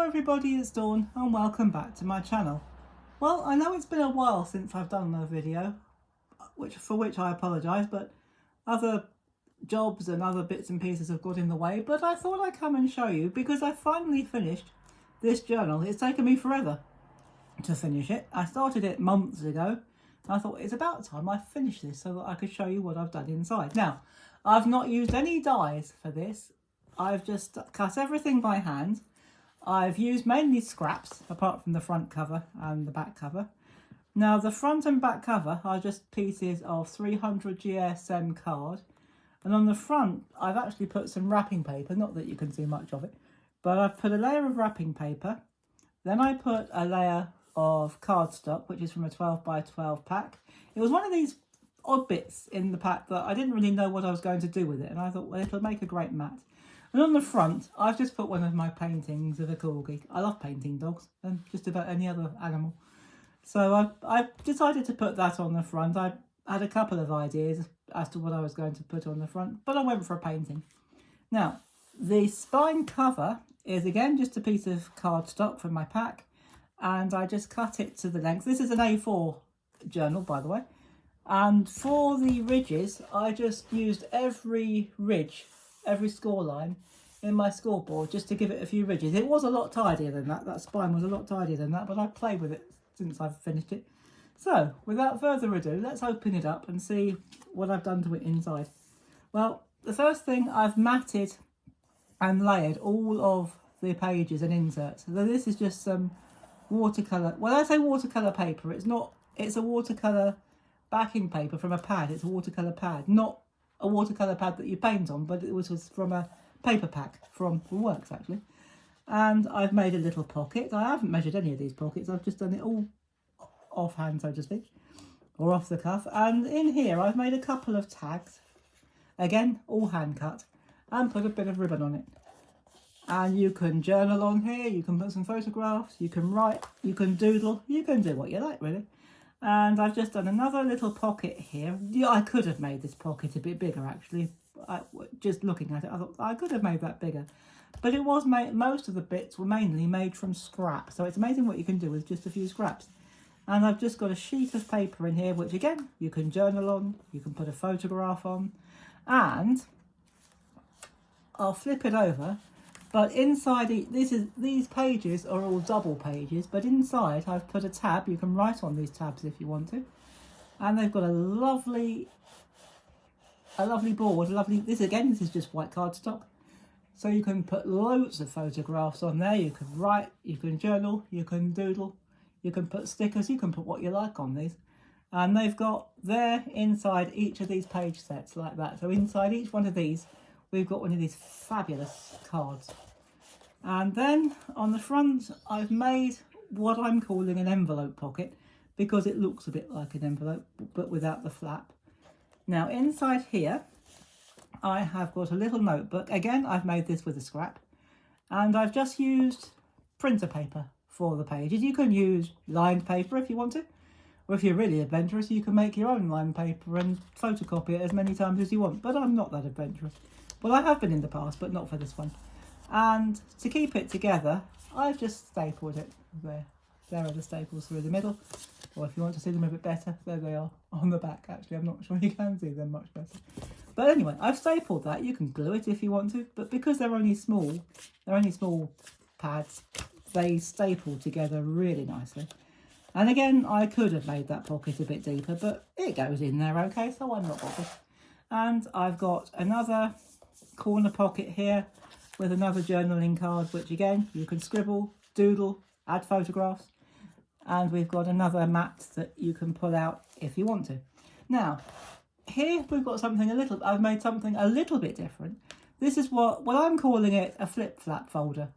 everybody, it's Dawn and welcome back to my channel. Well, I know it's been a while since I've done a video, for which I apologise, but other jobs and other bits and pieces have got in the way, but I thought I'd come and show you because I finally finished this journal. It's taken me forever to finish it. I started it months ago. I thought it's about time I finished this so that I could show you what I've done inside. Now, I've not used any dies for this. I've just cut everything by hand. I've used mainly scraps, apart from the front cover and the back cover. Now, the front and back cover are just pieces of 300 GSM card. And on the front, I've actually put some wrapping paper, not that you can see much of it, but I've put a layer of wrapping paper. Then I put a layer of cardstock, which is from a 12 by 12 pack. It was one of these odd bits in the pack that I didn't really know what I was going to do with it. And I thought, well, it'll make a great mat. And on the front, I've just put one of my paintings of a corgi. I love painting dogs and just about any other animal. So I've decided to put that on the front. I had a couple of ideas as to what I was going to put on the front, but I went for a painting. Now, the spine cover is again just a piece of cardstock from my pack, and I just cut it to the length. This is an A4 journal, by the way. And for the ridges, I just used every ridge, every score line in my scoreboard just to give it a few ridges. It was a lot tidier than that. That spine was a lot tidier than that, but I've played with it since I've finished it. So, without further ado, let's open it up and see what I've done to it inside. Well, the first thing, I've matted and layered all of the pages and inserts. So this is just some watercolour, well, I say watercolour paper. It's a watercolour backing paper from a pad. It's a watercolour pad, not a watercolour pad that you paint on, but it was from a paper pack from Works actually. And I've made a little pocket. I haven't measured any of these pockets. I've just done it all offhand, so to speak, or off the cuff. And in here I've made a couple of tags, again all hand cut, and put a bit of ribbon on it. And you can journal on here, you can put some photographs, you can write, you can doodle, you can do what you like really. And I've just done another little pocket here. Yeah, I could have made this pocket a bit bigger actually. Just looking at it, I thought I could have made that bigger. But it was made, most of the bits were mainly made from scrap. So it's amazing what you can do with just a few scraps. And I've just got a sheet of paper in here, which again, you can journal on, you can put a photograph on. And I'll flip it over. But inside, these pages are all double pages, but inside I've put a tab. You can write on these tabs if you want to. And they've got a lovely board, this is just white cardstock. So you can put loads of photographs on there, you can write, you can journal, you can doodle, you can put stickers, you can put what you like on these. And they've got there inside each of these page sets like that. So inside each one of these, we've got one of these fabulous cards. And then on the front, I've made what I'm calling an envelope pocket because it looks a bit like an envelope, but without the flap. Now inside here, I have got a little notebook. Again, I've made this with a scrap. And I've just used printer paper for the pages. You can use lined paper if you want to. Or if you're really adventurous, you can make your own lined paper and photocopy it as many times as you want. But I'm not that adventurous. Well, I have been in the past, but not for this one. And to keep it together, I've just stapled it there. There are the staples through the middle. Or if you want to see them a bit better, there they are on the back. Actually, I'm not sure you can see them much better. But anyway, I've stapled that. You can glue it if you want to, but because they're only small pads, they staple together really nicely. And again, I could have made that pocket a bit deeper, but it goes in there okay, so I'm not bothered. And I've got another corner pocket here with another journaling card, which again, you can scribble, doodle, add photographs. And we've got another mat that you can pull out if you want to. Now, here we've got I've made something a little bit different. This is what I'm calling it a flip-flap folder.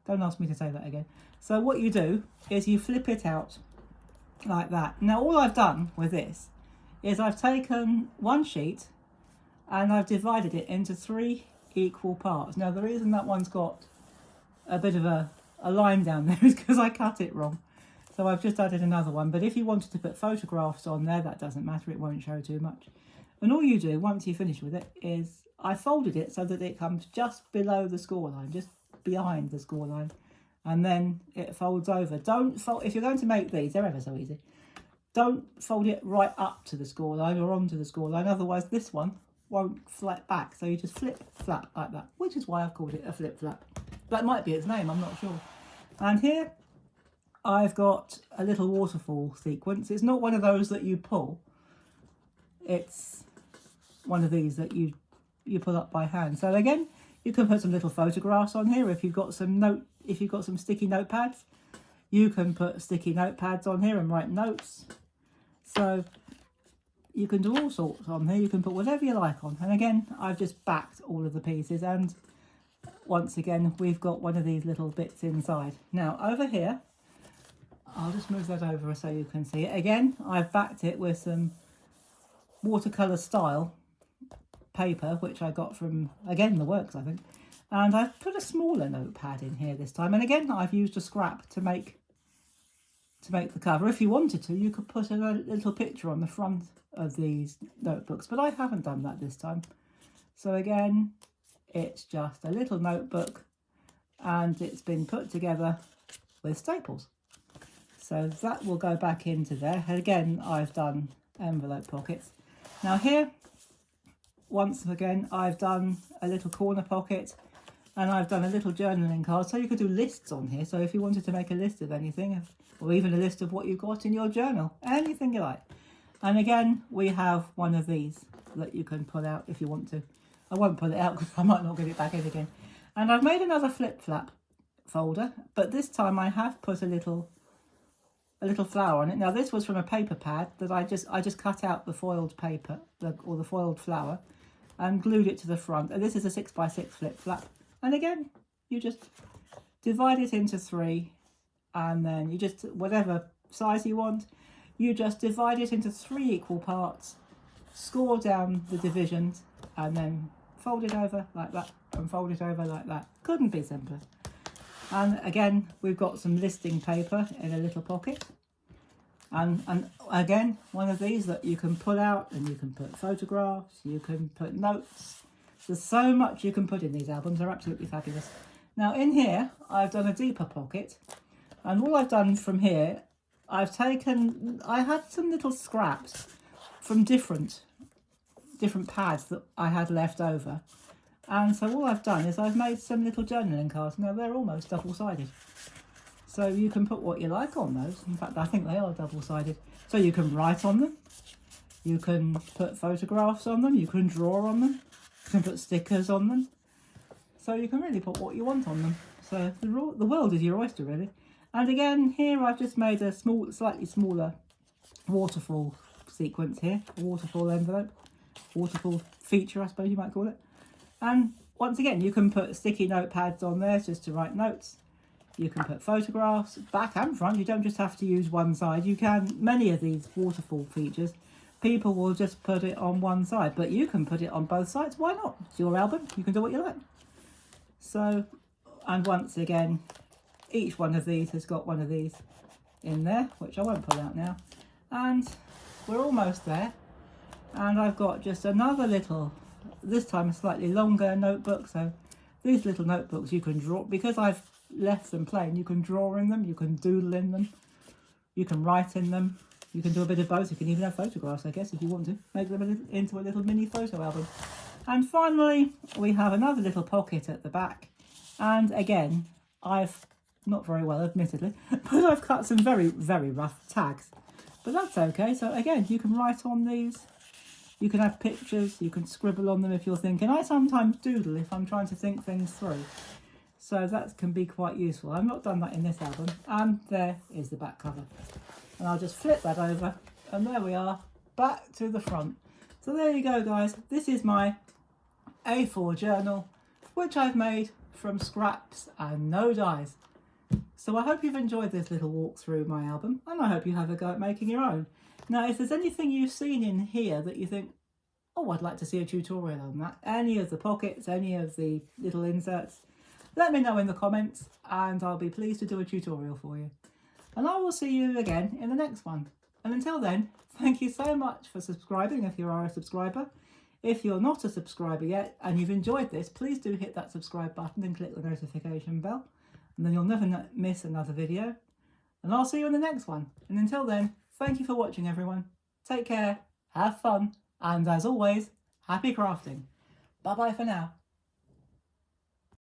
Don't ask me to say that again. So what you do is you flip it out like that. Now all I've done with this is I've taken one sheet and I've divided it into 3 equal parts. Now the reason that one's got a bit of a line down there is because I cut it wrong. So I've just added another one, but if you wanted to put photographs on there, that doesn't matter, it won't show too much. And all you do, once you finish with it, is I folded it so that it comes just below the score line, just behind the score line. and then it folds over. Don't fold, if you're going to make these, they're ever so easy. Don't fold it right up to the score line or onto the score line, otherwise this one won't flap back. So you just flip flap like that, which is why I've called it a flip flap. That might be its name, I'm not sure. And here I've got a little waterfall sequence. It's not one of those that you pull. It's one of these that you pull up by hand. So again, you can put some little photographs on here. If you've got some sticky notepads, you can put sticky notepads on here and write notes. So you can do all sorts on here. You can put whatever you like on. And again, I've just backed all of the pieces, and once again, we've got one of these little bits inside. Now over here, I'll just move that over so you can see it. Again, I've backed it with some watercolour style paper, which I got from, again, the Works, I think. And I've put a smaller notepad in here this time. And again, I've used a scrap to make the cover. If you wanted to, you could put a little picture on the front of these notebooks, but I haven't done that this time. So again, it's just a little notebook, and it's been put together with staples. So that will go back into there. And again, I've done envelope pockets. Now here, once again, I've done a little corner pocket, and I've done a little journaling card. So you could do lists on here. So if you wanted to make a list of anything, or even a list of what you've got in your journal, anything you like. And again, we have one of these that you can pull out if you want to. I won't pull it out because I might not get it back in again. And I've made another flip flap folder, but this time I have put a little flower on it. Now this was from a paper pad that I just cut out the foiled paper, or the foiled flower, and glued it to the front. And this is a 6x6 flip flap. And again, you just divide it into 3, and then you just, whatever size you want, you just divide it into 3 equal parts, score down the divisions, and then fold it over like that, and fold it over like that. Couldn't be simpler. And again, we've got some listing paper in a little pocket. And again, one of these that you can pull out, and you can put photographs, you can put notes. There's so much you can put in these albums. They're absolutely fabulous. Now in here, I've done a deeper pocket. And all I've done from here, I had some little scraps from different pads that I had left over. And so all I've done is I've made some little journaling cards. Now they're almost double-sided. So you can put what you like on those. In fact, I think they are double-sided. So you can write on them. You can put photographs on them. You can draw on them. You can put stickers on them. So you can really put what you want on them. So the world is your oyster, really. And again, here I've just made a slightly smaller waterfall sequence here. A waterfall envelope. Waterfall feature, I suppose you might call it. And once again, you can put sticky notepads on there just to write notes. You can put photographs, back and front. You don't just have to use one side. You can, many of these waterfall features, people will just put it on one side, but you can put it on both sides. Why not? It's your album. You can do what you like. So, and once again, each one of these has got one of these in there, which I won't pull out now. And we're almost there. And I've got just another little, this time a slightly longer notebook. So these little notebooks you can draw, because I've left them plain, you can draw in them, you can doodle in them, you can write in them, you can do a bit of both. You can even have photographs, I guess, if you want to make them into a little mini photo album. And finally, we have another little pocket at the back. And again, I've, not very well admittedly, but I've cut some very, very rough tags. But that's okay. So again, you can write on these. You can have pictures, you can scribble on them if you're thinking. I sometimes doodle if I'm trying to think things through. So that can be quite useful. I've not done that in this album. And there is the back cover. And I'll just flip that over. And there we are, back to the front. So there you go, guys. This is my A4 journal, which I've made from scraps and no dies. So I hope you've enjoyed this little walk through my album. And I hope you have a go at making your own. Now, if there's anything you've seen in here that you think, oh, I'd like to see a tutorial on that, any of the pockets, any of the little inserts, let me know in the comments and I'll be pleased to do a tutorial for you. And I will see you again in the next one. And until then, thank you so much for subscribing if you are a subscriber. If you're not a subscriber yet and you've enjoyed this, please do hit that subscribe button and click the notification bell. and then you'll never miss another video. And I'll see you in the next one. And until then, thank you for watching, everyone. Take care, have fun, and as always, happy crafting. Bye bye for now.